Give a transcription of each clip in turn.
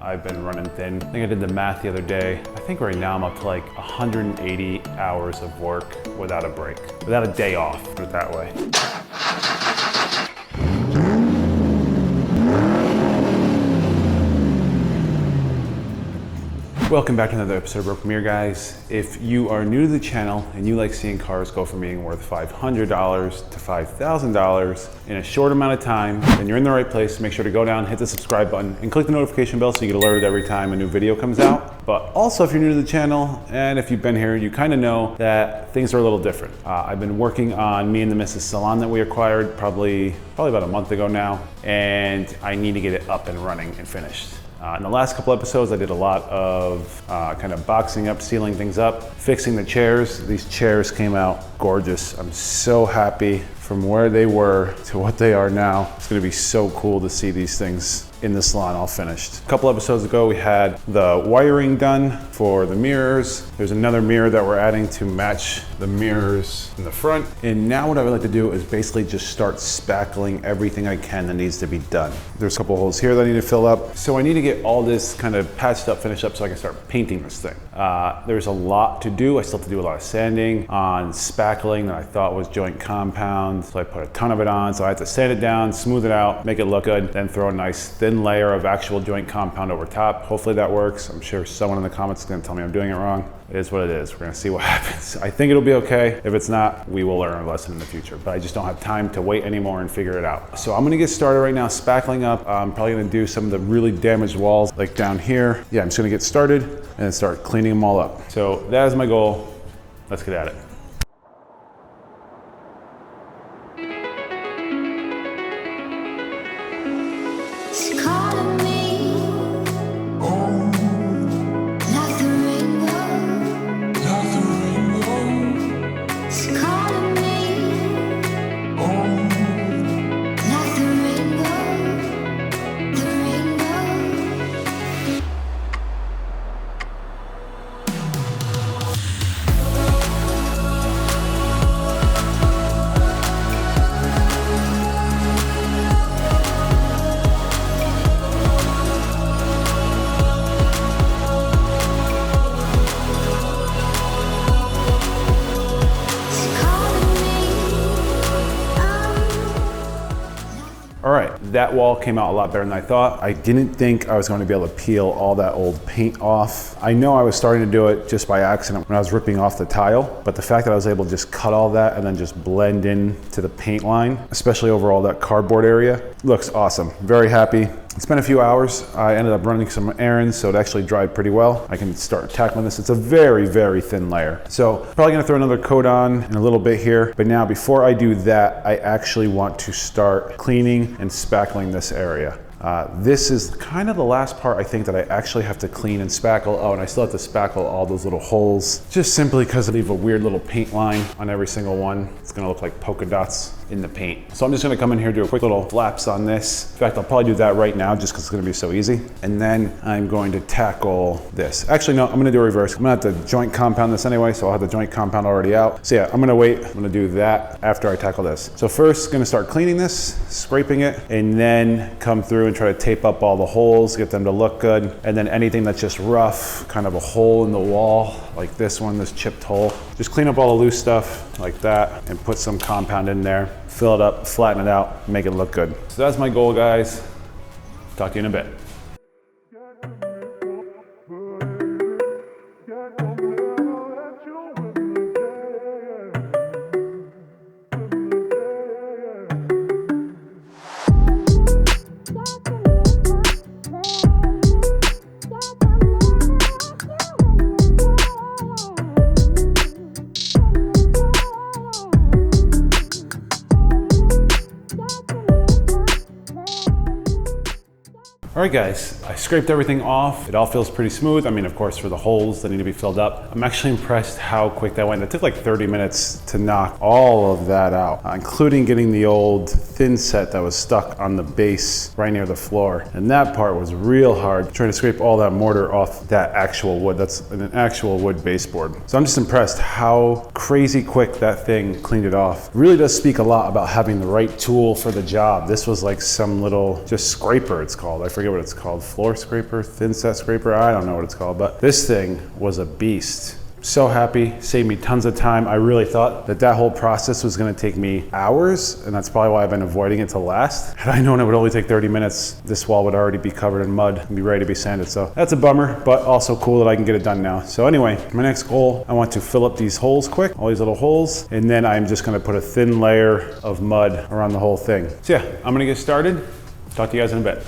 I've been running thin. I think I did the math the other day. I think right now I'm up to like 180 hours of work without a break, without a day off, put it that way. Welcome back to another episode of Broken Mirror, guys. If you are new to the channel and you like seeing cars go from being worth $500 to $5,000 in a short amount of time, then you're in the right place. Make sure to go down, hit the subscribe button, and click the notification bell so you get alerted every time a new video comes out. But also, if you're new to the channel, and if you've been here, you kind of know that things are a little different. I've been working on me and the Mrs. Salon that we acquired probably about a month ago now, and I need to get it up and running and finished. In the last couple episodes, I did a lot of kind of boxing up, sealing things up, fixing the chairs. These chairs came out gorgeous. I'm so happy from where they were to what they are now. It's gonna be so cool to see these things in the salon all finished. A couple episodes ago, we had the wiring done for the mirrors. There's another mirror that we're adding to match the mirrors in the front. And now what I would like to do is basically just start spackling everything I can that needs to be done. There's a couple holes here that I need to fill up. So I need to get all this kind of patched up, finished up so I can start painting this thing. There's a lot to do. I still have to do a lot of sanding on spackling that I thought was joint compound. So I put a ton of it on. So I had to sand it down, smooth it out, make it look good, then throw a nice thin layer of actual joint compound over top. Hopefully that works. I'm sure someone in the comments is gonna tell me I'm doing it wrong. It is what it is. We're gonna see what happens. I think it'll be okay. If it's not, we will learn a lesson in the future, but I just don't have time to wait anymore and figure it out. So I'm gonna get started right now, spackling up. I'm probably gonna do some of the really damaged walls, like down here. Yeah, I'm just gonna get started and then start cleaning them all up. So that is my goal. Let's get at it. All right, that wall came out a lot better than I thought. I didn't think I was going to be able to peel all that old paint off. I know I was starting to do it just by accident when I was ripping off the tile, but the fact that I was able to just cut all that and then just blend in to the paint line, especially over all that cardboard area, looks awesome. Very happy. It's been a few hours. I ended up running some errands, so it actually dried pretty well. I can start tackling this. It's a very, very thin layer. So probably gonna throw another coat on in a little bit here. But now before I do that, I actually want to start cleaning and spackling this area. This is kind of the last part I think that I actually have to clean and spackle. Oh, and I still have to spackle all those little holes, just simply because I leave a weird little paint line on every single one. It's gonna look like polka dots in the paint. So I'm just gonna come in here, do a quick little flaps on this. In fact, I'll probably do that right now just because it's gonna be so easy. And then I'm going to tackle this. Actually, no, I'm gonna do a reverse. I'm gonna have to joint compound this anyway, so I'll have the joint compound already out. So yeah, I'm gonna wait. I'm gonna do that after I tackle this. So first, gonna start cleaning this, scraping it, and then come through and try to tape up all the holes, get them to look good. And then anything that's just rough, kind of a hole in the wall, like this one, this chipped hole, just clean up all the loose stuff like that and put some compound in there, fill it up, flatten it out, make it look good. So that's my goal, guys. Talk to you in a bit. All right, guys, I scraped everything off. It all feels pretty smooth. I mean, of course, for the holes that need to be filled up. I'm actually impressed how quick that went. It took like 30 minutes to knock all of that out, including getting the old thin set that was stuck on the base right near the floor. And that part was real hard, trying to scrape all that mortar off that actual wood. That's an actual wood baseboard. So I'm just impressed how crazy quick that thing cleaned it off. It really does speak a lot about having the right tool for the job. This was like some little, just scraper it's called. I forget what it's called, floor scraper, thin set scraper, I don't know what it's called, but this thing was a beast. So happy, saved me tons of time. I really thought that that whole process was gonna take me hours, and that's probably why I've been avoiding it to last. Had I known it would only take 30 minutes, this wall would already be covered in mud and be ready to be sanded. So that's a bummer, but also cool that I can get it done now. So anyway, my next goal, I want to fill up these holes quick, all these little holes, and then I'm just gonna put a thin layer of mud around the whole thing. So yeah, I'm gonna get started. Talk to you guys in a bit.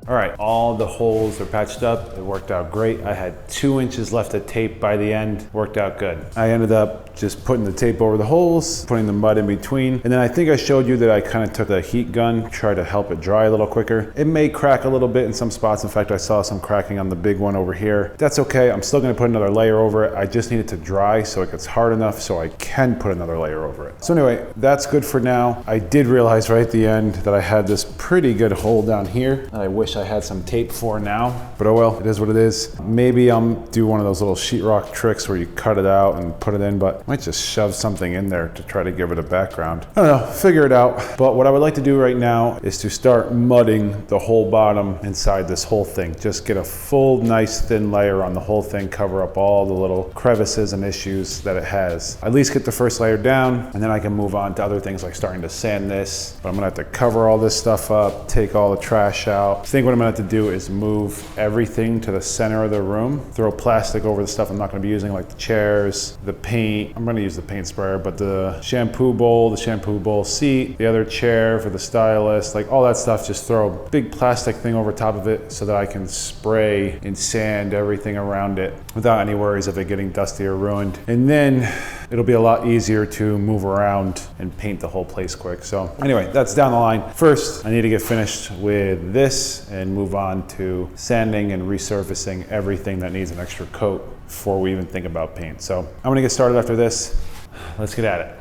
All right, all the holes are patched up. It worked out great. I had 2 inches left of tape by the end. Worked out good. I ended up just putting the tape over the holes, putting the mud in between. And then I think I showed you that I kind of took a heat gun, tried to help it dry a little quicker. It may crack a little bit in some spots. In fact, I saw some cracking on the big one over here. That's okay. I'm still gonna put another layer over it. I just need it to dry so it gets hard enough so I can put another layer over it. So anyway, that's good for now. I did realize right at the end that I had this pretty good hole down here that I wish I had some tape for now, but oh well, it is what it is. Maybe I'll do one of those little sheetrock tricks where you cut it out and put it in, but I might just shove something in there to try to give it a background. I don't know, figure it out. But what I would like to do right now is to start mudding the whole bottom inside this whole thing. Just get a full, nice thin layer on the whole thing, cover up all the little crevices and issues that it has. At least get the first layer down, and then I can move on to other things like starting to sand this. But I'm gonna have to cover all this stuff up, take all the trash out. I think what I'm gonna have to do is move everything to the center of the room, throw plastic over the stuff I'm not gonna be using, like the chairs, the paint. I'm gonna use the paint sprayer, but the shampoo bowl seat, the other chair for the stylist, like all that stuff, just throw a big plastic thing over top of it so that I can spray and sand everything around it without any worries of it getting dusty or ruined. And then it'll be a lot easier to move around and paint the whole place quick. So anyway, that's down the line. First, I need to get finished with this and move on to sanding and resurfacing everything that needs an extra coat before we even think about paint. So I'm gonna get started after this. Let's get at it.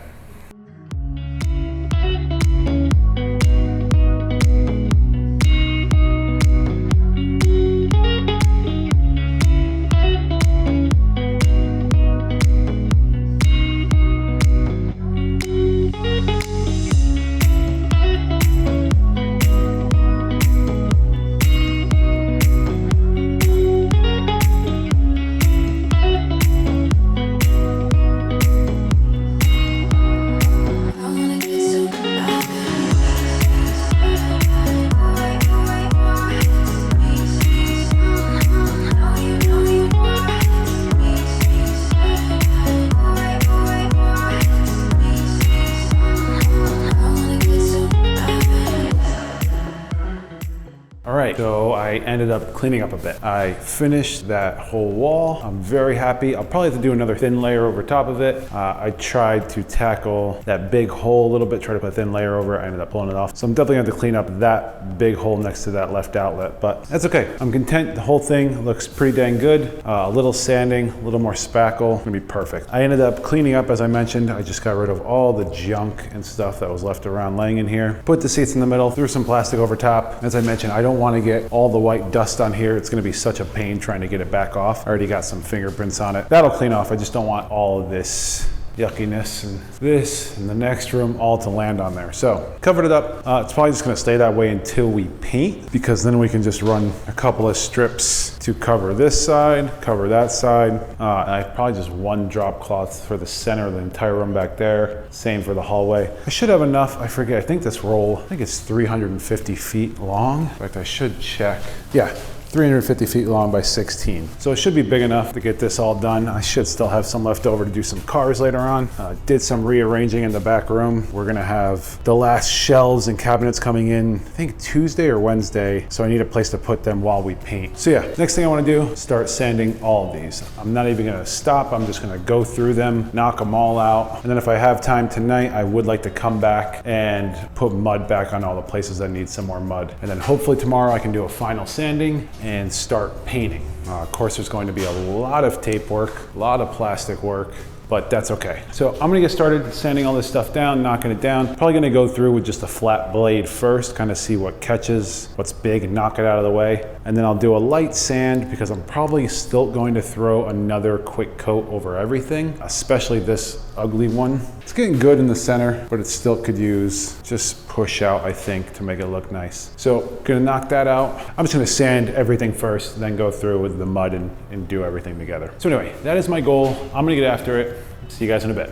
So I ended up cleaning up a bit. I finished that whole wall. I'm very happy. I'll probably have to do another thin layer over top of it. I tried to tackle that big hole a little bit, try to put a thin layer over it. I ended up pulling it off. So I'm definitely gonna have to clean up that big hole next to that left outlet, but that's okay. I'm content. The whole thing looks pretty dang good. A little sanding, a little more spackle, gonna be perfect. I ended up cleaning up, as I mentioned. I just got rid of all the junk and stuff that was left around laying in here. Put the seats in the middle, threw some plastic over top. As I mentioned, I don't want to get all the white dust on here. It's gonna be such a pain trying to get it back off. I already got some fingerprints on it. That'll clean off. I just don't want all of this yuckiness and this and the next room all to land on there. So covered it up. It's probably just gonna stay that way until we paint, because then we can just run a couple of strips to cover this side, cover that side. And I probably just one drop cloth for the center of the entire room back there. Same for the hallway. I should have enough. I forget. I think this roll, I think it's 350 feet long. In fact, I should check. Yeah. 350 feet long by 16. So it should be big enough to get this all done. I should still have some left over to do some cars later on. Did some rearranging in the back room. We're gonna have the last shelves and cabinets coming in, I think Tuesday or Wednesday. So I need a place to put them while we paint. So yeah, next thing I wanna do, start sanding all of these. I'm not even gonna stop. I'm just gonna go through them, knock them all out. And then if I have time tonight, I would like to come back and put mud back on all the places that need some more mud. And then hopefully tomorrow I can do a final sanding and start painting. Of course, there's going to be a lot of tape work, a lot of plastic work, but that's okay. So I'm gonna get started sanding all this stuff down, knocking it down. Probably gonna go through with just a flat blade first, kind of see what catches, what's big, and knock it out of the way. And then I'll do a light sand because I'm probably still going to throw another quick coat over everything, especially this ugly one. It's getting good in the center, but it still could use just push out, I think, to make it look nice. So gonna knock that out. I'm just gonna sand everything first, then go through with the mud and do everything together. So anyway, that is my goal. I'm gonna get after it. See you guys in a bit.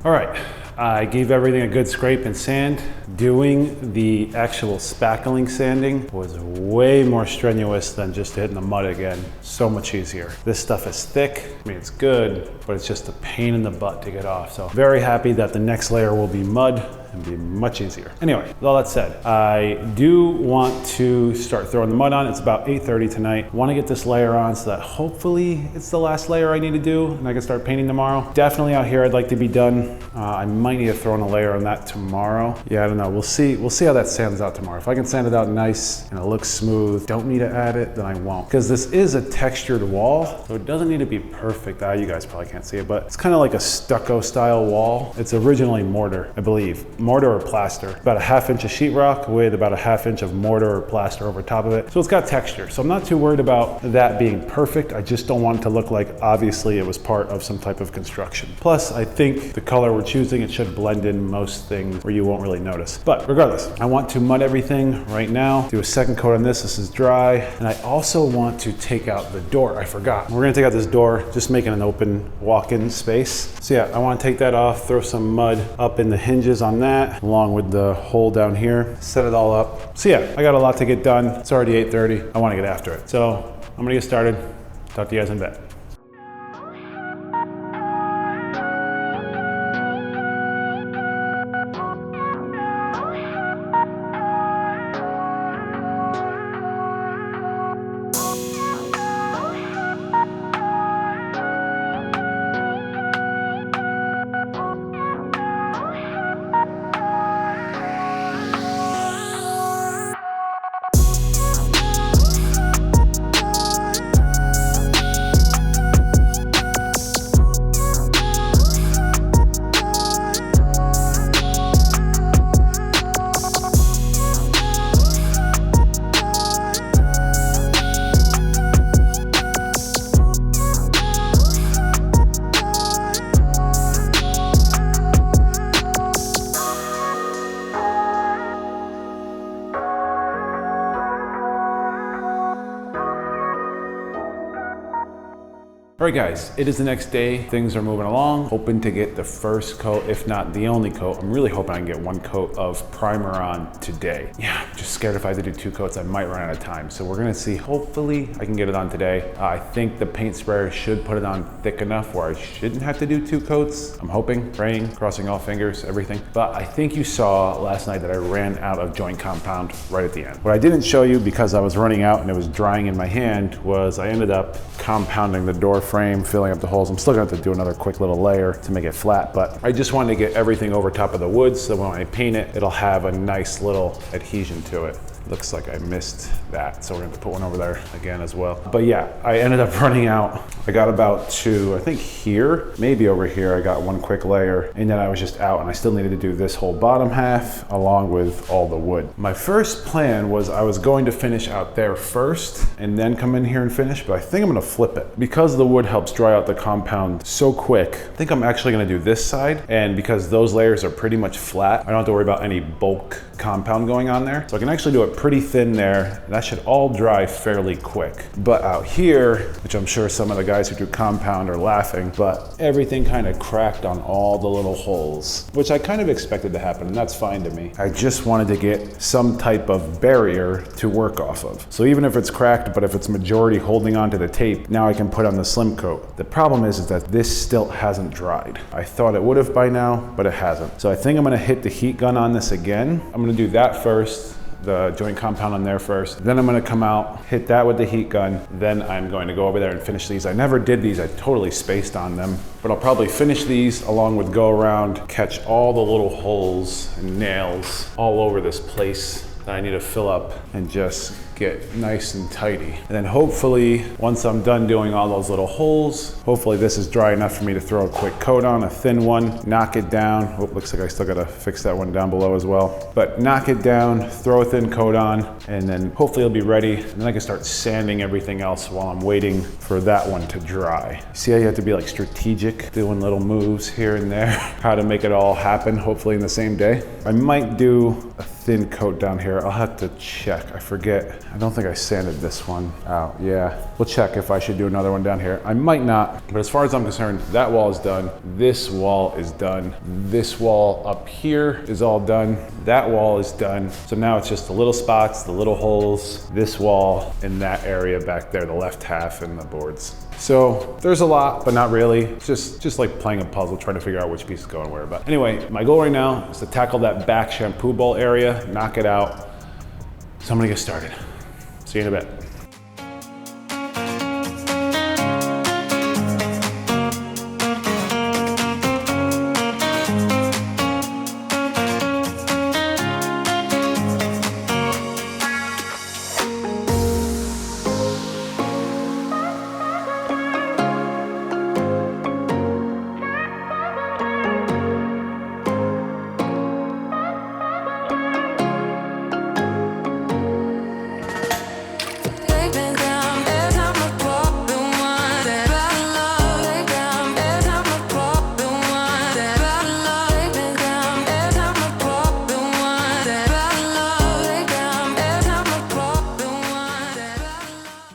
All right, I gave everything a good scrape and sand. Doing the actual spackling sanding was way more strenuous than just hitting the mud again. So much easier. This stuff is thick, I mean it's good, but it's just a pain in the butt to get off. So very happy that the next layer will be mud and be much easier. Anyway, with all that said, I do want to start throwing the mud on. It's about 8:30 tonight. Want to get this layer on so that hopefully it's the last layer I need to do and I can start painting tomorrow. Definitely out here I'd like to be done. I might need to throw in a layer on that tomorrow. Yeah, I don't know, we'll see how that sands out tomorrow. If I can sand it out nice and it looks smooth, don't need to add it, then I won't. Because this is a textured wall, so it doesn't need to be perfect. You guys probably can't see it, but it's kind of like a stucco style wall. It's originally mortar, I believe. Mortar or plaster. About a 1/2 inch of sheetrock with about a 1/2 inch of mortar or plaster over top of it. So it's got texture. So I'm not too worried about that being perfect. I just don't want it to look like obviously it was part of some type of construction. Plus, I think the color we're choosing, it should blend in most things where you won't really notice. But regardless, I want to mud everything right now. Do a second coat on this. This is dry. And I also want to take out the door. I forgot. We're gonna take out this door, just making an open walk-in space. So yeah, I want to take that off, throw some mud up in the hinges on that, along with the hole down here, set it all up. So yeah, I got a lot to get done. It's already 8:30. I want to get after it. So I'm gonna get started. Talk to you guys in a bit. All right guys, it is the next day. Things are moving along. Hoping to get the first coat, if not the only coat. I'm really hoping I can get one coat of primer on today. Yeah, I'm just scared if I have to do 2 coats, I might run out of time. So we're gonna see, hopefully I can get it on today. I think the paint sprayer should put it on thick enough where I shouldn't have to do 2 coats. I'm hoping, praying, crossing all fingers, everything. But I think you saw last night that I ran out of joint compound right at the end. What I didn't show you because I was running out and it was drying in my hand was I ended up compounding the door frame, filling up the holes. I'm still gonna have to do another quick little layer to make it flat, but I just wanted to get everything over top of the wood so when I paint it, it'll have a nice little adhesion to it. Looks like I missed that, so we're gonna have to put one over there again as well. But yeah, I ended up running out. I got about to, I think here, maybe over here, I got one quick layer, and then I was just out, and I still needed to do this whole bottom half along with all the wood. My first plan was I was going to finish out there first and then come in here and finish, but I think I'm gonna flip it. Because the wood helps dry out the compound so quick, I think I'm actually gonna do this side, and because those layers are pretty much flat, I don't have to worry about any bulk compound going on there. So I can actually do it pretty thin there, and that should all dry fairly quick. But out here, which I'm sure some of the guys who do compound are laughing, but everything kind of cracked on all the little holes, which I kind of expected to happen, and that's fine to me. I just wanted to get some type of barrier to work off of. So even if it's cracked, but if it's majority holding onto the tape, now I can put on the slim coat. The problem is that this still hasn't dried. I thought it would have by now, but it hasn't. So I think I'm gonna hit the heat gun on this again. I'm gonna do that first, the joint compound on there first. Then I'm gonna come out, hit that with the heat gun. Then I'm going to go over there and finish these. I never did these, I totally spaced on them, but I'll probably finish these along with go around, catch all the little holes and nails all over this place that I need to fill up and just get nice and tidy. And then hopefully, once I'm done doing all those little holes, hopefully this is dry enough for me to throw a quick coat on, a thin one, knock it down. Oh, looks like I still gotta fix that one down below as well. But knock it down, throw a thin coat on, and then hopefully it'll be ready. And then I can start sanding everything else while I'm waiting for that one to dry. See how you have to be like strategic, doing little moves here and there, how to make it all happen, hopefully in the same day. I might do a thin coat down here. I'll have to check, I forget. I don't think I sanded this one out. Yeah, we'll check if I should do another one down here. I might not, but as far as I'm concerned, that wall is done. This wall is done. This wall up here is all done. That wall is done. So now it's just the little spots, the little holes, this wall, and that area back there, the left half and the boards. So there's a lot, but not really. It's just like playing a puzzle, trying to figure out which piece is going where. But anyway, my goal right now is to tackle that back shampoo bowl area, knock it out. So I'm gonna get started. See you in a bit.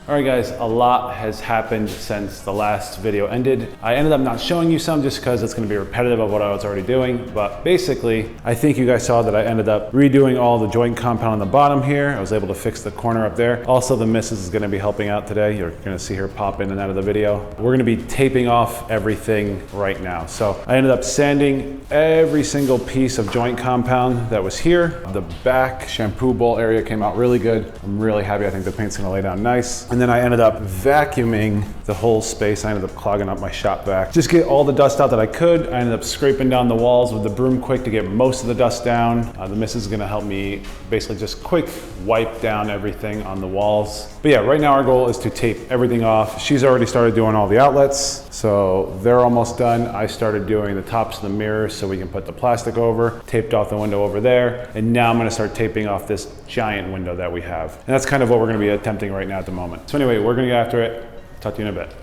All right guys, a lot has happened since the last video ended. I ended up not showing you some just because it's gonna be repetitive of what I was already doing, but basically, I think you guys saw that I ended up redoing all the joint compound on the bottom here. I was able to fix the corner up there. Also, the missus is gonna be helping out today. You're gonna see her pop in and out of the video. We're gonna be taping off everything right now. So I ended up sanding every single piece of joint compound that was here. The back shampoo bowl area came out really good. I'm really happy. I think the paint's gonna lay down nice. And then I ended up vacuuming the whole space. I ended up clogging up my shop vac. Just get all the dust out that I could. I ended up scraping down the walls with the broom quick to get most of the dust down. The missus is gonna help me basically just quick wipe down everything on the walls. But yeah, right now our goal is to tape everything off. She's already started doing all the outlets, so they're almost done. I started doing the tops of the mirrors so we can put the plastic over, taped off the window over there, and now I'm gonna start taping off this giant window that we have. And that's kind of what we're gonna be attempting right now at the moment. So anyway, we're gonna get after it. Talk to you in a bit.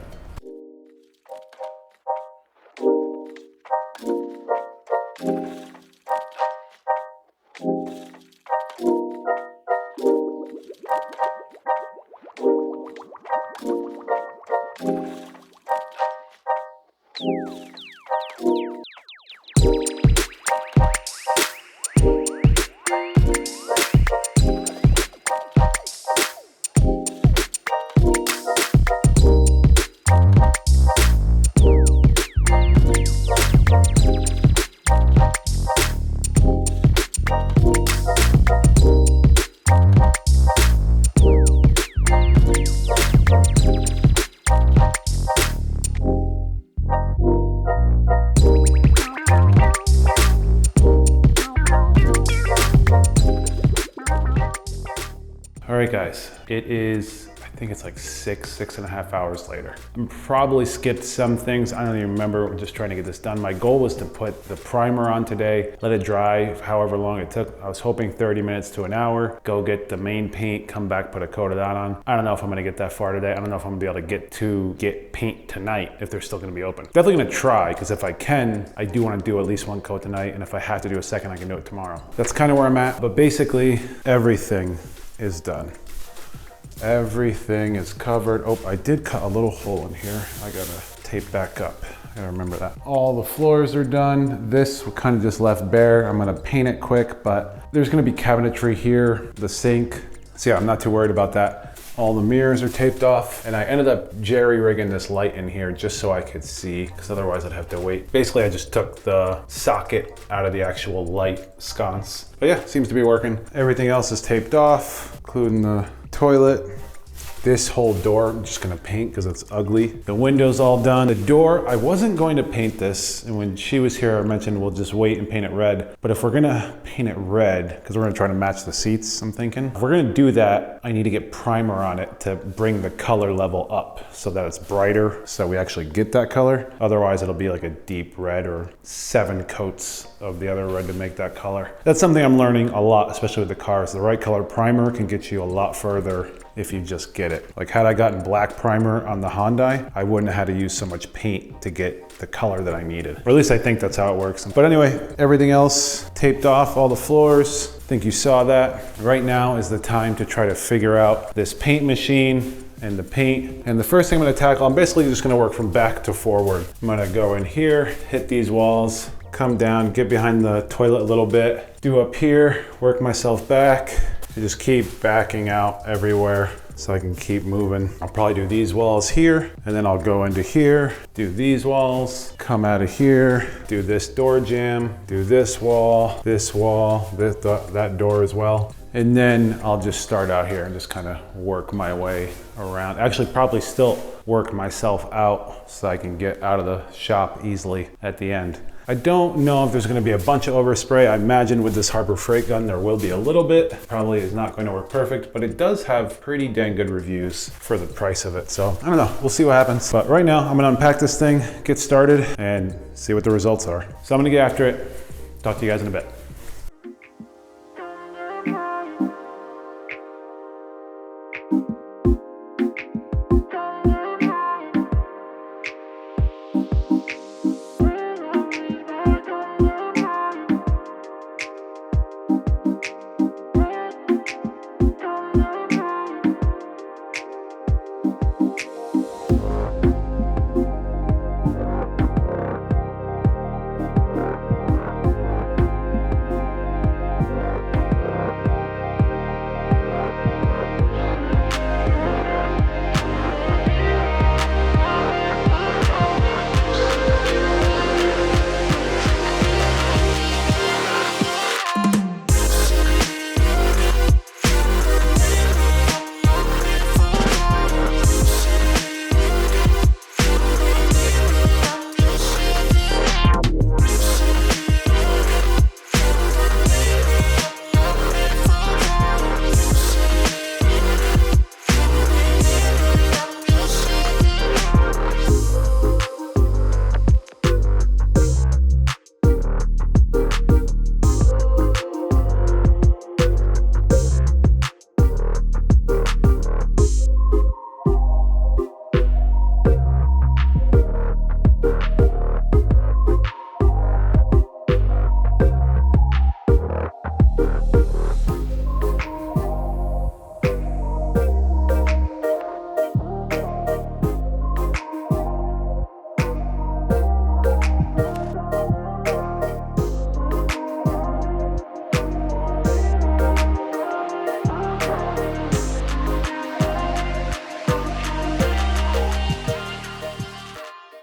right, guys, it is, I think it's like 6.5 hours later. I probably skipped some things. I don't even remember. We're just trying to get this done. My goal was to put the primer on today, let it dry however long it took. I was hoping 30 minutes to an hour, go get the main paint, come back, put a coat of that on. I don't know if I'm gonna get that far today. I don't know if I'm gonna be able to get paint tonight if they're still gonna be open. Definitely gonna try, because if I can, I do wanna do at least one coat tonight, and if I have to do a second, I can do it tomorrow. That's kind of where I'm at, but basically everything is done. Everything is covered. Oh, I did cut a little hole in here. I gotta tape back up. I gotta remember that. All the floors are done. This kind of just left bare. I'm gonna paint it quick, but there's gonna be cabinetry here, the sink. So yeah, I'm not too worried about that. All the mirrors are taped off, and I ended up jerry-rigging this light in here just so I could see, because otherwise I'd have to wait. Basically, I just took the socket out of the actual light sconce. But yeah, seems to be working. Everything else is taped off, including the toilet. This whole door, I'm just gonna paint because it's ugly. The window's all done. The door, I wasn't going to paint this, and when she was here, I mentioned we'll just wait and paint it red. But if we're gonna paint it red, because we're gonna try to match the seats, I'm thinking. If we're gonna do that, I need to get primer on it to bring the color level up so that it's brighter, so we actually get that color. Otherwise, it'll be like a deep red or 7 coats of the other red to make that color. That's something I'm learning a lot, especially with the cars. The right color primer can get you a lot further if you just get it. Like had I gotten black primer on the Hyundai, I wouldn't have had to use so much paint to get the color that I needed. Or at least I think that's how it works. But anyway, everything else taped off, all the floors. I think you saw that. Right now is the time to try to figure out this paint machine and the paint. And the first thing I'm gonna tackle, I'm basically just gonna work from back to forward. I'm gonna go in here, hit these walls, come down, get behind the toilet a little bit, do up here, work myself back, and just keep backing out everywhere so I can keep moving. I'll probably do these walls here, and then I'll go into here, do these walls, come out of here, do this door jamb, do this wall, that door as well. And then I'll just start out here and just kind of work my way around. Actually, probably still work myself out so I can get out of the shop easily at the end. I don't know if there's gonna be a bunch of overspray. I imagine with this Harbor Freight gun, there will be a little bit. Probably is not going to work perfect, but it does have pretty dang good reviews for the price of it. So I don't know, we'll see what happens. But right now, I'm gonna unpack this thing, get started, and see what the results are. So I'm gonna get after it. Talk to you guys in a bit.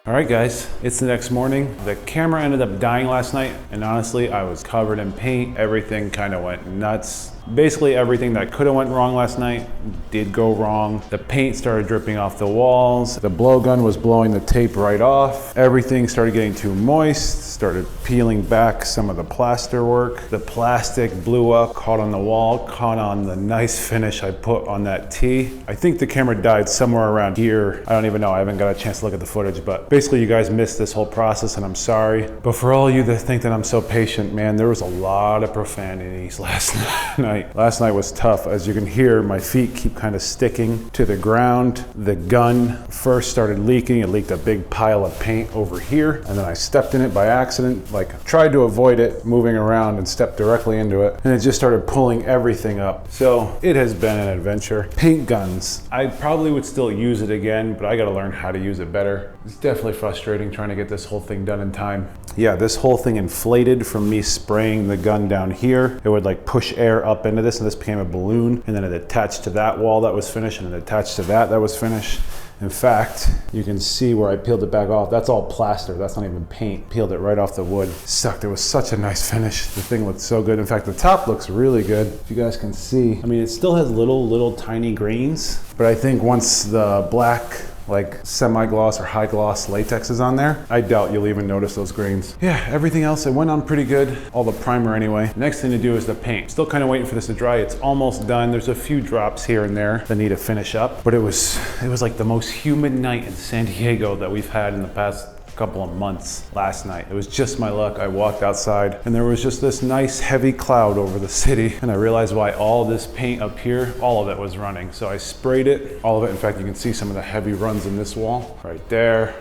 All right guys, it's the next morning. The camera ended up dying last night, and honestly, I was covered in paint. Everything kind of went nuts. Basically everything that could have went wrong last night did go wrong. The paint started dripping off the walls. The blowgun was blowing the tape right off. Everything started getting too moist, started peeling back some of the plaster work. The plastic blew up, caught on the wall, caught on the nice finish I put on that T. I think the camera died somewhere around here. I don't even know, I haven't got a chance to look at the footage, but basically you guys missed this whole process and I'm sorry. But for all you that think that I'm so patient, man, there was a lot of profanities last night. Last night was tough. As you can hear, my feet keep kind of sticking to the ground. The gun first started leaking. It leaked a big pile of paint over here, and then I stepped in it by accident, like tried to avoid it moving around and stepped directly into it, and it just started pulling everything up. So it has been an adventure. Paint guns, I probably would still use it again, but I gotta learn how to use it better. It's definitely frustrating trying to get this whole thing done in time. Yeah, this whole thing inflated from me spraying the gun down here. It would like push air up into this, and this became a balloon, and then it attached to that wall that was finished, and it attached to that was finished. In fact, you can see where I peeled it back off. That's all plaster, that's not even paint. Peeled it right off the wood. Sucked, it was such a nice finish. The thing looked so good. In fact, the top looks really good. If you guys can see, I mean, it still has little tiny grains, but I think once the black, like semi-gloss or high gloss latex is on there, I doubt you'll even notice those grains. Yeah, everything else, it went on pretty good. All the primer anyway. Next thing to do is the paint. Still kind of waiting for this to dry. It's almost done. There's a few drops here and there that need to finish up, but it was like the most humid night in San Diego that we've had in the past couple of months. Last night, it was just my luck. I walked outside and there was just this nice heavy cloud over the city, and I realized why all this paint up here, all of it was running. So I sprayed it, all of it. In fact, you can see some of the heavy runs in this wall. Right there,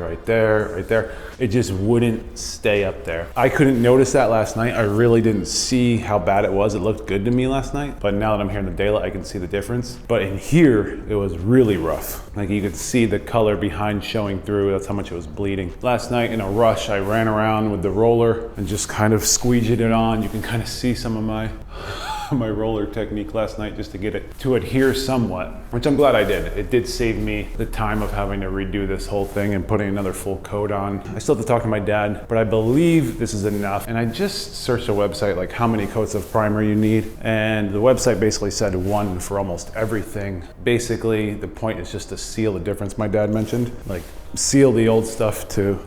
right there. It just wouldn't stay up there. I couldn't notice that last night. I really didn't see how bad it was. It looked good to me last night, but now that I'm here in the daylight, I can see the difference. But in here, it was really rough. Like you could see the color behind showing through. That's how much it was bleeding. Last night in a rush, I ran around with the roller and just kind of squeegeed it on. You can kind of see some of my roller technique last night just to get it to adhere somewhat, which I'm glad I did. It did save me the time of having to redo this whole thing and putting another full coat on. I still have to talk to my dad, but I believe this is enough. And I just searched a website like how many coats of primer you need, and the website basically said 1 for almost everything. Basically, the point is just to seal the difference my dad mentioned, like seal the old stuff to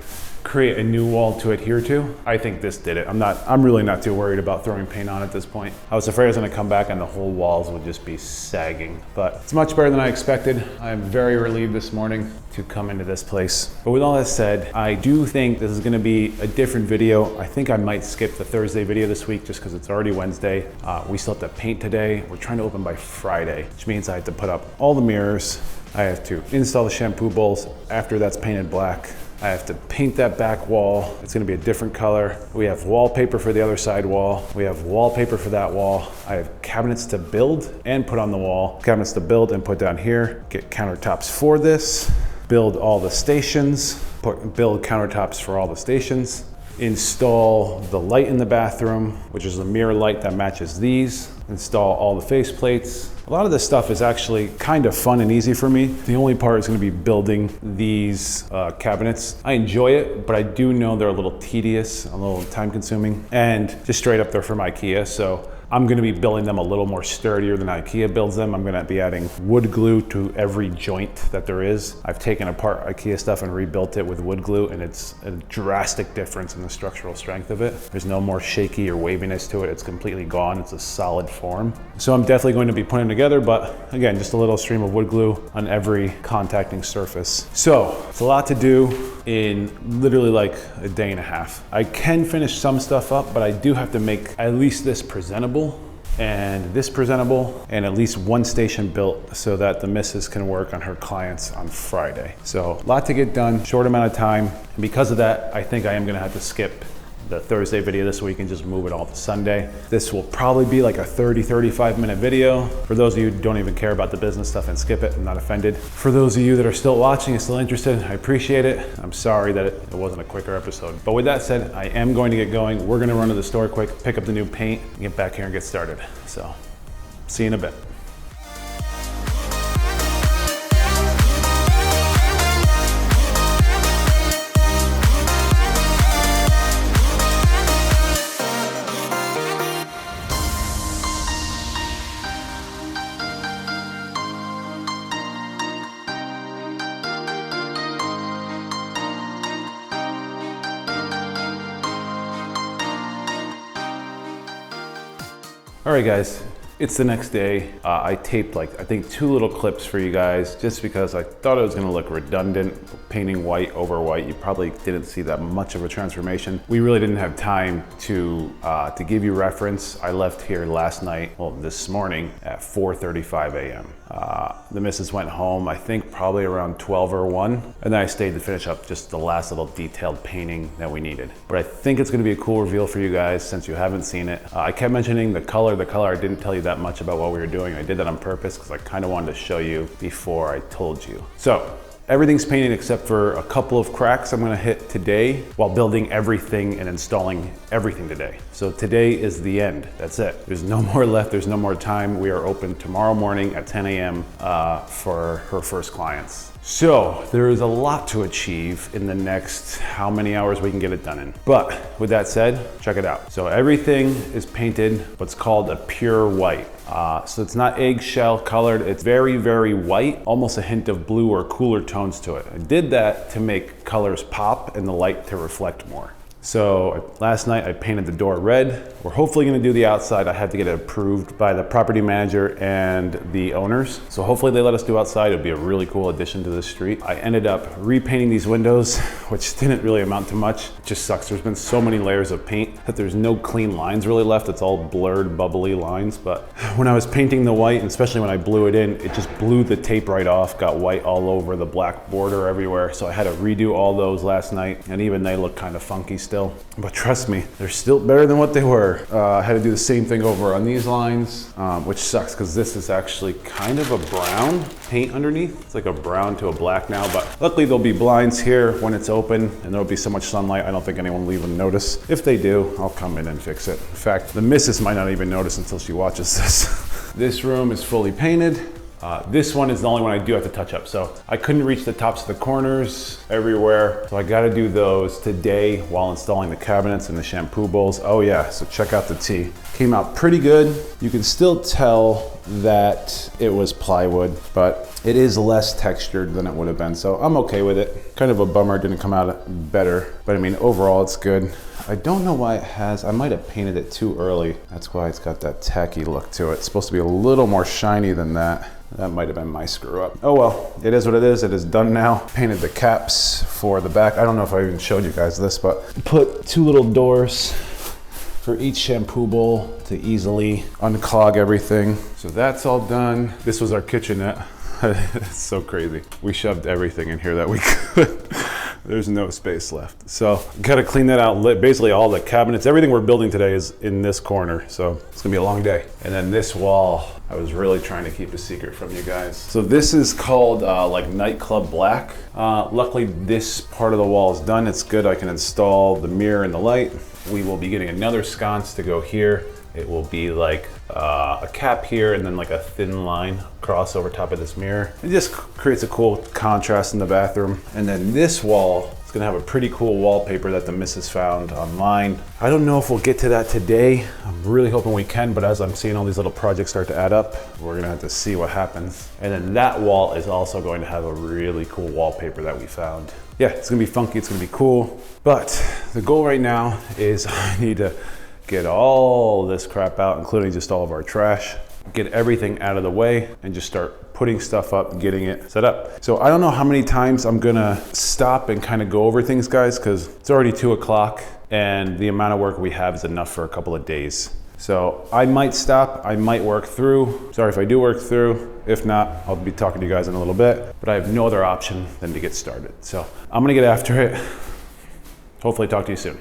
create a new wall to adhere to. I think this did it. I'm really not too worried about throwing paint on at this point. I was afraid I was gonna come back and the whole walls would just be sagging, but it's much better than I expected. I am very relieved this morning to come into this place. But with all that said, I do think this is gonna be a different video. I think I might skip the Thursday video this week just because it's already Wednesday. We still have to paint today. We're trying to open by Friday, which means I have to put up all the mirrors. I have to install the shampoo bowls after that's painted black. I have to paint that back wall. It's gonna be a different color. We have wallpaper for the other side wall. We have wallpaper for that wall. I have cabinets to build and put on the wall. Cabinets to build and put down here. Get countertops for this. Build all the stations. Build countertops for all the stations. Install the light in the bathroom, which is a mirror light that matches these. Install all the face plates. A lot of this stuff is actually kind of fun and easy for me. The only part is gonna be building these cabinets. I enjoy it, but I do know they're a little tedious, a little time consuming, and just straight up they're from IKEA. So I'm gonna be building them a little more sturdier than IKEA builds them. I'm gonna be adding wood glue to every joint that there is. I've taken apart IKEA stuff and rebuilt it with wood glue, and it's a drastic difference in the structural strength of it. There's no more shaky or waviness to it. It's completely gone. It's a solid form. So I'm definitely going to be putting them together, but again, just a little stream of wood glue on every contacting surface. So it's a lot to do in literally like a day and a half. I can finish some stuff up, but I do have to make at least this presentable and this presentable and at least one station built so that the missus can work on her clients on Friday. So a lot to get done, short amount of time. And because of that, I think I am gonna have to skip the Thursday video this week and just move it all to Sunday. This will probably be like a 30-35 minute video. For those of you who don't even care about the business stuff and skip it, I'm not offended. For those of you that are still watching and still interested, I appreciate it. I'm sorry that it wasn't a quicker episode. But with that said, I am going to get going. We're gonna run to the store quick, pick up the new paint, and get back here and get started. So, see you in a bit. All right, guys. It's the next day. I taped I think 2 little clips for you guys just because I thought it was gonna look redundant, painting white over white. You probably didn't see that much of a transformation. We really didn't have time to give you reference. I left here last night, well, this morning at 4:35 a.m. The missus went home, I think probably around 12 or 1, and then I stayed to finish up just the last little detailed painting that we needed. But I think it's gonna be a cool reveal for you guys since you haven't seen it. I kept mentioning the color. I didn't tell you that much about what we were doing. I did that on purpose because I kind of wanted to show you before I told you. So everything's painted except for a couple of cracks I'm gonna hit today while building everything and installing everything today. So today is the end, that's it. There's no more left, there's no more time. We are open tomorrow morning at 10 a.m. For her first clients. So there is a lot to achieve in the next how many hours we can get it done in. But with that said, check it out. So everything is painted what's called a pure white. So it's not eggshell colored, it's very, very white, almost a hint of blue or cooler tones to it. I did that to make colors pop and the light to reflect more. So last night I painted the door red. We're hopefully gonna do the outside. I had to get it approved by the property manager and the owners. So hopefully they let us do outside. It'd be a really cool addition to the street. I ended up repainting these windows, which didn't really amount to much. It just sucks. There's been so many layers of paint that there's no clean lines really left. It's all blurred, bubbly lines. But when I was painting the white, and especially when I blew it in, it just blew the tape right off, got white all over the black border everywhere. So I had to redo all those last night, and even they look kind of funky still. But trust me, they're still better than what they were. I had to do the same thing over on these lines, which sucks because this is actually kind of a brown paint underneath. It's like a brown to a black now, but luckily there'll be blinds here when it's open and there'll be so much sunlight, I don't think anyone will even notice. If they do, I'll come in and fix it. In fact, the missus might not even notice until she watches this. This room is fully painted. This one is the only one I do have to touch up. So I couldn't reach the tops of the corners everywhere. So I gotta do those today while installing the cabinets and the shampoo bowls. Oh yeah, so check out the tea. Came out pretty good. You can still tell that it was plywood, but it is less textured than it would have been. So I'm okay with it. Kind of a bummer it didn't come out better, but I mean, overall it's good. I don't know why it has, I might have painted it too early. That's why it's got that tacky look to it. It's supposed to be a little more shiny than that. That might have been my screw up. Oh well, it is what it is. It is done now. Painted the caps for the back. I don't know if I even showed you guys this, but put 2 little doors for each shampoo bowl to easily unclog everything. So that's all done. This was our kitchenette. It's so crazy. We shoved everything in here that we could. There's no space left. So gotta clean that out. Basically all the cabinets, everything we're building today is in this corner. So it's gonna be a long day. And then this wall, I was really trying to keep a secret from you guys. So this is called like nightclub black. Luckily this part of the wall is done. It's good, I can install the mirror and the light. We will be getting another sconce to go here. It will be like a cap here and then like a thin line across over top of this mirror. It just creates a cool contrast in the bathroom. And then this wall is gonna have a pretty cool wallpaper that the missus found online. I don't know if we'll get to that today. I'm really hoping we can, but as I'm seeing all these little projects start to add up, we're gonna have to see what happens. And then that wall is also going to have a really cool wallpaper that we found. Yeah, it's gonna be funky, it's gonna be cool. But the goal right now is I need to get all this crap out, including just all of our trash, get everything out of the way and just start putting stuff up, getting it set up. So I don't know how many times I'm gonna stop and kind of go over things, guys, because it's already 2 o'clock and the amount of work we have is enough for a couple of days. So I might stop, I might work through. Sorry if I do work through. If not, I'll be talking to you guys in a little bit, but I have no other option than to get started. So I'm gonna get after it. Hopefully talk to you soon.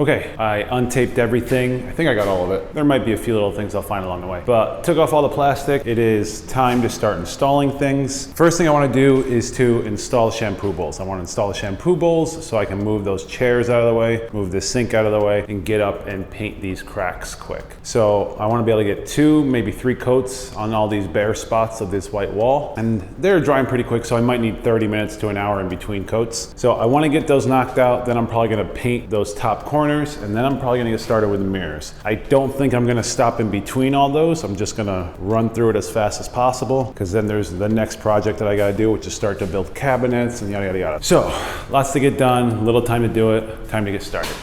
Okay, I untaped everything. I think I got all of it. There might be a few little things I'll find along the way, but took off all the plastic. It is time to start installing things. First thing I want to do is to install shampoo bowls. I want to install the shampoo bowls so I can move those chairs out of the way, move this sink out of the way, and get up and paint these cracks quick. So I want to be able to get 2, maybe 3 coats on all these bare spots of this white wall, and they're drying pretty quick, so I might need 30 minutes to an hour in between coats. So I want to get those knocked out, then I'm probably going to paint those top corners, and then I'm probably going to get started with the mirrors. I don't think I'm going to stop in between all those. I'm just going to run through it as fast as possible, because then there's the next project that I got to do, which is start to build cabinets and yada yada yada. So lots to get done, little time to do it, time to get started.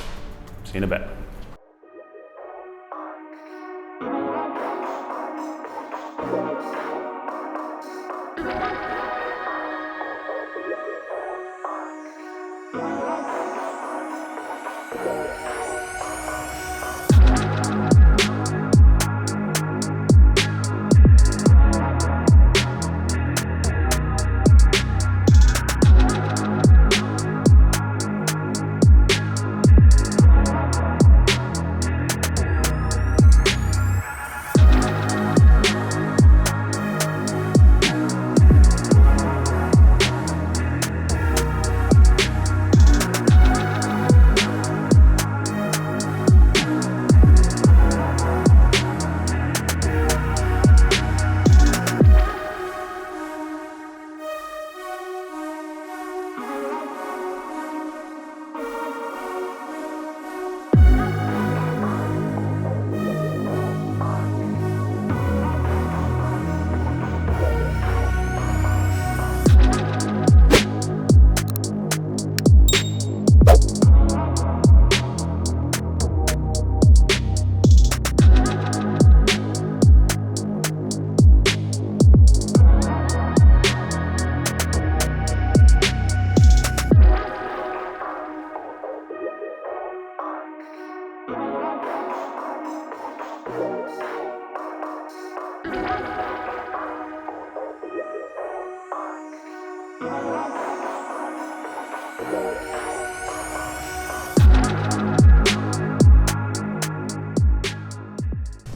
See you in a bit.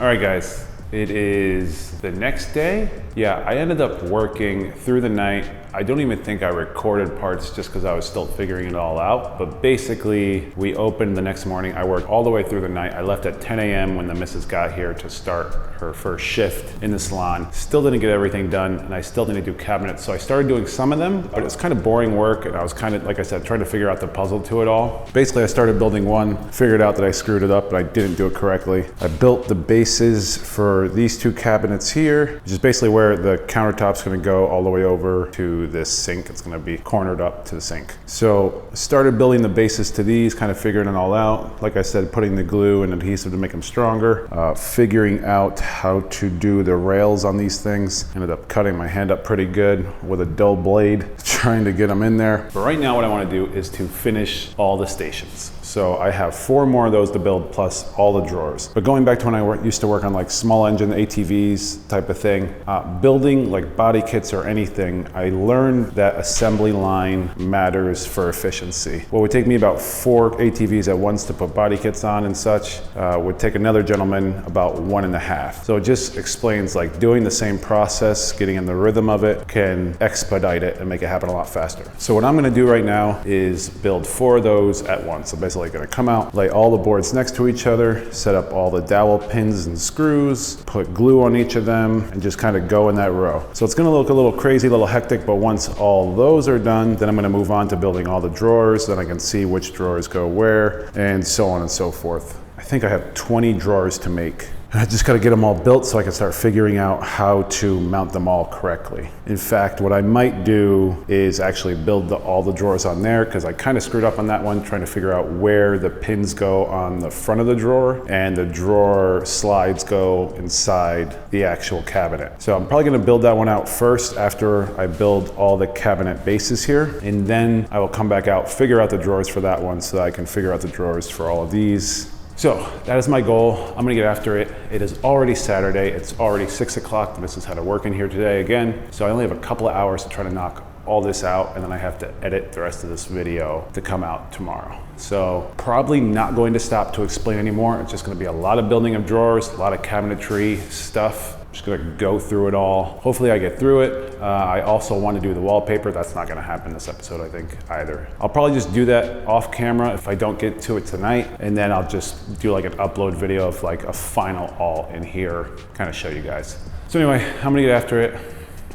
All right, guys, it is the next day. Yeah, I ended up working through the night. I don't even think I recorded parts just because I was still figuring it all out. But basically, we opened the next morning. I worked all the way through the night. I left at 10 a.m. when the missus got here to start her first shift in the salon. Still didn't get everything done, and I still didn't do cabinets. So I started doing some of them, but it's kind of boring work. And I was kind of, like I said, trying to figure out the puzzle to it all. Basically, I started building one, figured out that I screwed it up, but I didn't do it correctly. I built the bases for these 2 cabinets here, which is basically where the countertop's gonna go all the way over to this sink. It's gonna be cornered up to the sink. So started building the bases to these, kind of figuring it all out. Like I said, putting the glue and adhesive to make them stronger, figuring out how to do the rails on these things. Ended up cutting my hand up pretty good with a dull blade, trying to get them in there. But right now what I wanna do is to finish all the stations. So I have 4 more of those to build plus all the drawers. But going back to when I used to work on like small engine ATVs type of thing, building like body kits or anything, I learned that assembly line matters for efficiency. What would take me about 4 ATVs at once to put body kits on and such would take another gentleman about 1.5. So it just explains like doing the same process, getting in the rhythm of it can expedite it and make it happen a lot faster. So what I'm gonna do right now is build 4 of those at once. So basically gonna come out, lay all the boards next to each other, set up all the dowel pins and screws, put glue on each of them, and just kind of go in that row. So it's gonna look a little crazy, a little hectic, but once all those are done, then I'm gonna move on to building all the drawers, then I can see which drawers go where, and so on and so forth. I think I have 20 drawers to make. I just gotta get them all built so I can start figuring out how to mount them all correctly. In fact, what I might do is actually build all the drawers on there, because I kind of screwed up on that one, trying to figure out where the pins go on the front of the drawer and the drawer slides go inside the actual cabinet. So I'm probably gonna build that one out first after I build all the cabinet bases here, and then I will come back out, figure out the drawers for that one so that I can figure out the drawers for all of these. So that is my goal. I'm gonna get after it. It is already Saturday. It's already 6 o'clock. The missus had to work in here today again. So I only have a couple of hours to try to knock all this out, and then I have to edit the rest of this video to come out tomorrow. So probably not going to stop to explain anymore. It's just gonna be a lot of building of drawers, a lot of cabinetry stuff. Just gonna go through it all. Hopefully I get through it. I also want to do the wallpaper. That's not gonna happen this episode, I think, either. I'll probably just do that off camera if I don't get to it tonight, and then I'll just do like an upload video of like a final all in here, kind of show you guys. So anyway, I'm gonna get after it.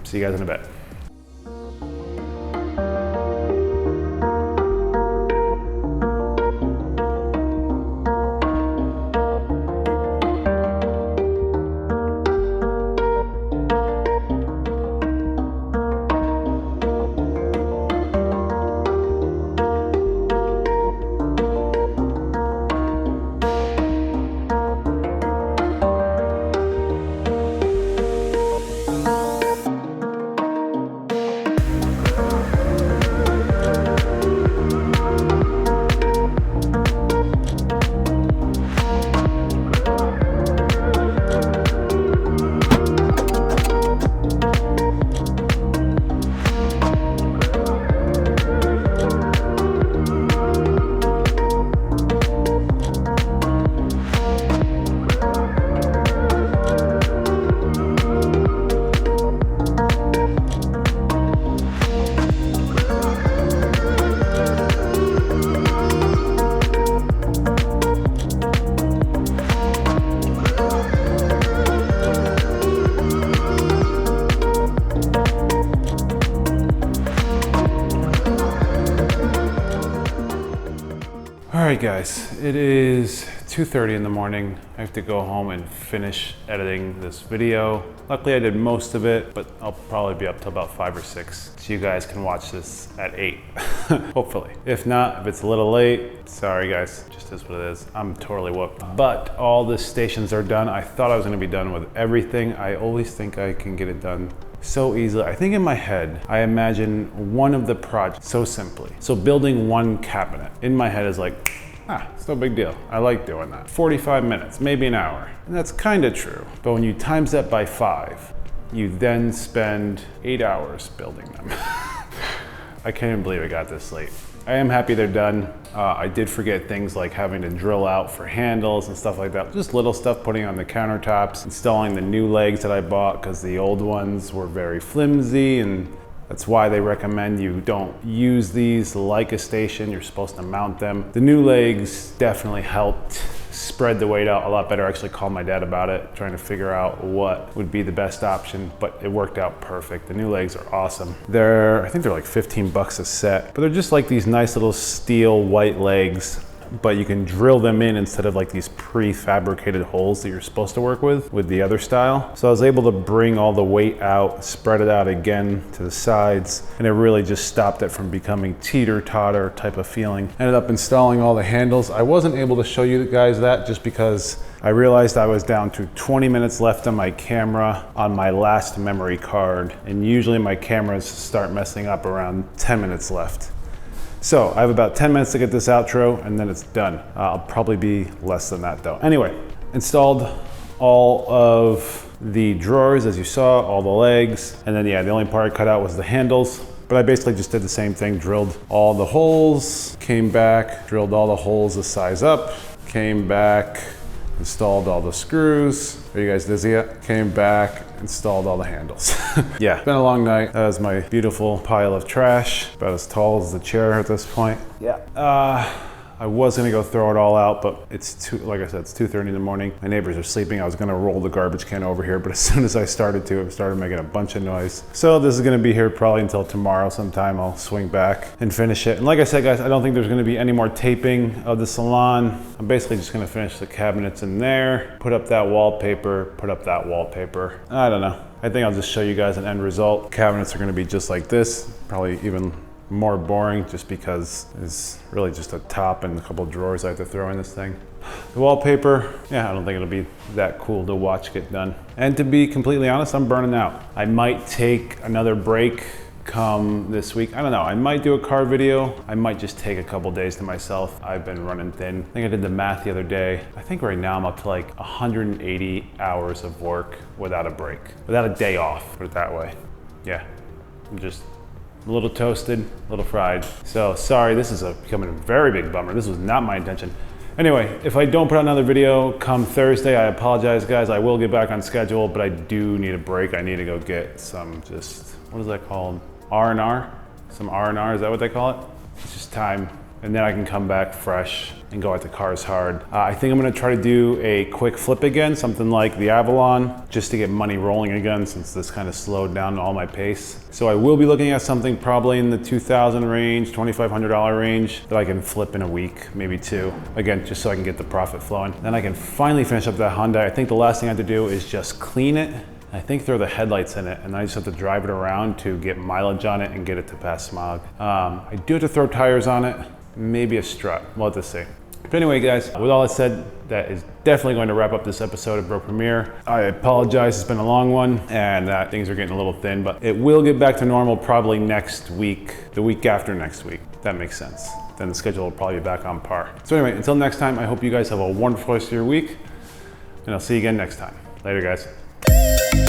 See you guys in a bit. All right guys, it is 2:30 in the morning. I have to go home and finish editing this video. Luckily I did most of it, but I'll probably be up till about 5 or 6. So you guys can watch this at 8, hopefully. If not, if it's a little late, sorry guys, just is what it is. I'm totally whooped. But all the stations are done. I thought I was gonna be done with everything. I always think I can get it done so easily. I think in my head, I imagine one of the projects so simply. So building one cabinet in my head is like, it's no big deal. I like doing that. 45 minutes, maybe an hour. And that's kind of true. But when you times that by 5, you then spend 8 hours building them. I can't even believe it got this late. I am happy they're done. I did forget things like having to drill out for handles and stuff like that. Just little stuff putting on the countertops, installing the new legs that I bought because the old ones were very flimsy, and that's why they recommend you don't use these like a station. You're supposed to mount them. The new legs definitely helped spread the weight out a lot better. I actually called my dad about it, trying to figure out what would be the best option, but it worked out perfect. The new legs are awesome. I think they're like 15 bucks a set, but they're just like these nice little steel white legs, but you can drill them in instead of like these prefabricated holes that you're supposed to work with the other style. So I was able to bring all the weight out, spread it out again to the sides, and it really just stopped it from becoming teeter-totter type of feeling. Ended up installing all the handles. I wasn't able to show you guys that just because I realized I was down to 20 minutes left on my camera on my last memory card, and usually my cameras start messing up around 10 minutes left. So I have about 10 minutes to get this outro and then it's done. I'll probably be less than that though. Anyway, installed all of the drawers as you saw, all the legs, and then yeah, the only part I cut out was the handles. But I basically just did the same thing, drilled all the holes, came back, drilled all the holes a size up, came back, installed all the screws. Are you guys dizzy yet? Came back, installed all the handles. Yeah, it's been a long night. That was my beautiful pile of trash, about as tall as the chair at this point. Yeah. I was gonna go throw it all out, but it's like I said, it's 2:30 in the morning. My neighbors are sleeping. I was gonna roll the garbage can over here, but as soon as I started to, it started making a bunch of noise. So this is gonna be here probably until tomorrow sometime. I'll swing back and finish it. And like I said, guys, I don't think there's gonna be any more taping of the salon. I'm basically just gonna finish the cabinets in there, put up that wallpaper, put up that wallpaper. I don't know. I think I'll just show you guys an end result. Cabinets are gonna be just like this, probably even more boring just because it's really just a top and a couple of drawers I have to throw in this thing. The wallpaper, yeah, I don't think it'll be that cool to watch get done. And to be completely honest, I'm burning out. I might take another break come this week. I don't know, I might do a car video. I might just take a couple days to myself. I've been running thin. I think I did the math the other day. I think right now I'm up to like 180 hours of work without a break, without a day off, put it that way. Yeah, I'm just a little toasted, a little fried. So sorry, this is becoming a very big bummer. This was not my intention. Anyway, if I don't put out another video come Thursday, I apologize, guys. I will get back on schedule, but I do need a break. I need to go get some what is that called? R&R? Some R&R, is that what they call it? It's just time. And then I can come back fresh and go at the cars hard. I think I'm gonna try to do a quick flip again, something like the Avalon, just to get money rolling again since this kind of slowed down all my pace. So I will be looking at something probably in the $2,000 range, $2,500 range that I can flip in a week, maybe 2. Again, just so I can get the profit flowing. Then I can finally finish up that Hyundai. I think the last thing I have to do is just clean it. I think throw the headlights in it, and I just have to drive it around to get mileage on it and get it to pass smog. I do have to throw tires on it. Maybe a strut, we'll have to see. But anyway, guys, with all that said, that is definitely going to wrap up this episode of Bro Premiere. I apologize, it's been a long one, and things are getting a little thin, but it will get back to normal probably next week, the week after next week. That makes sense. Then the schedule will probably be back on par. So anyway, until next time, I hope you guys have a wonderful rest of your week, and I'll see you again next time. Later, guys.